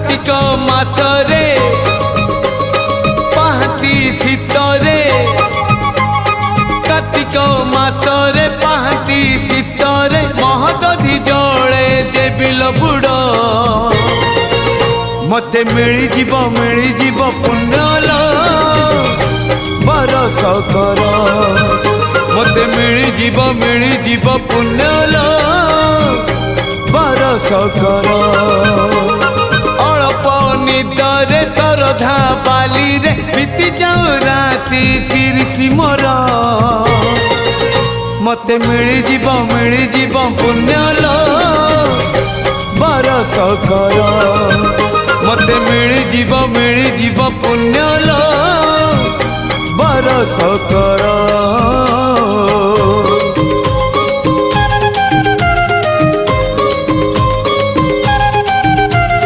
कार्तिक मासरे पाहती शीतरे कार्तिक मासरे पाहती शीतरे महदधि जले देविल बुड़ मते मिलिजीव पुण्यल बरस कर मते मिलिजीव पुण्यल बरस कर अल्प निदरे सरधा बाली रे बीती जाऊ राति 30 मोर मते मिलिजीव पुण्यल बरस कर मते मिलिजीव पुण्यल बरस कर।